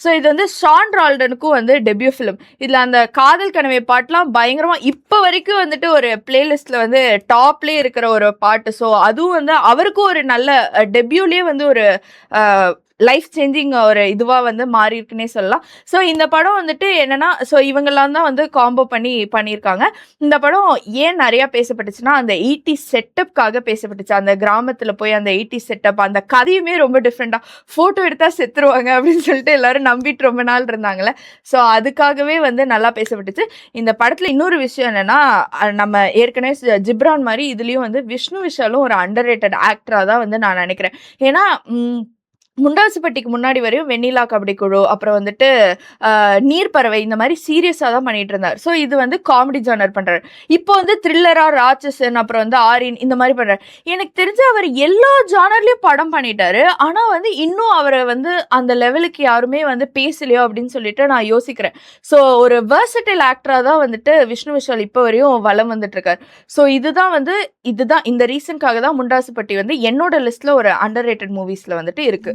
So இது வந்து Shawn ரால்டனுக்கும் வந்து டெபியூ ஃபிலிம். இதில் அந்த காதல் கனவை பாட்டுலாம் பயங்கரமாக இப்போ வரைக்கும் வந்துட்டு ஒரு பிளேலிஸ்ட்டில் வந்து டாப்லேயே இருக்கிற ஒரு பாட்டு. ஸோ அதுவும் வந்து அவருக்கும் ஒரு நல்ல டெபியூலேயே வந்து ஒரு லைஃப் சேஞ்சிங் ஒரு இதுவாக வந்து மாறி இருக்குன்னே சொல்லலாம். ஸோ இந்த படம் வந்துட்டு என்னன்னா, ஸோ இவங்கெல்லாம் தான் வந்து காம்போ பண்ணியிருக்காங்க. இந்த படம் ஏன் நிறையா பேசப்பட்டுச்சுன்னா, அந்த 80s செட்டப்காக பேசப்பட்டுச்சு. அந்த கிராமத்தில் போய் அந்த 80s செட்டப், அந்த கதையுமே ரொம்ப டிஃப்ரெண்ட்டாக, ஃபோட்டோ எடுத்தால் செத்துருவாங்க அப்படின்னு சொல்லிட்டு எல்லாரும் நம்பிட்டு ரொம்ப நாள் இருந்தாங்களே. ஸோ அதுக்காகவே வந்து நல்லா பேசப்பட்டுச்சு. இந்த படத்தில் இன்னொரு விஷயம் என்னன்னா, நம்ம ஏற்கனவே ஜிப்ரான் மாதிரி இதுலேயும் வந்து விஷ்ணு விஷாலும் ஒரு அண்டர் ரேட்டட் ஆக்டராக தான் வந்து நான் நினைக்கிறேன். ஏன்னா முண்டாசுப்பட்டிக்கு முன்னாடி வரையும் வெண்ணிலா கபடி குழு, அப்புறம் வந்துட்டு நீர்ப்பறவை, இந்த மாதிரி சீரியஸாக தான் பண்ணிட்டு இருந்தார். ஸோ இது வந்து காமெடி ஜானர் பண்ணுறாரு. இப்போ வந்து த்ரில்லராக ராட்சசன், அப்புறம் வந்து ஆரின், இந்த மாதிரி பண்ணுறாரு. எனக்கு தெரிஞ்ச அவர் எல்லா ஜானர்லேயும் படம் பண்ணிட்டாரு. ஆனால் வந்து இன்னும் அவரை வந்து அந்த லெவலுக்கு யாருமே வந்து பேசலையோ அப்படின்னு சொல்லிட்டு நான் யோசிக்கிறேன். ஸோ ஒரு வெர்சடைல் ஆக்டராக தான் வந்துட்டு விஷ்ணு விஷால் இப்போ வரையும் வலம் வந்துட்டு இருக்காரு. ஸோ இதுதான் இந்த ரீசனுக்காக தான் முண்டாசுப்பட்டி வந்து என்னோட லிஸ்ட்ல ஒரு அண்டர் ரேட்டட் மூவிஸ்ல வந்துட்டு இருக்கு.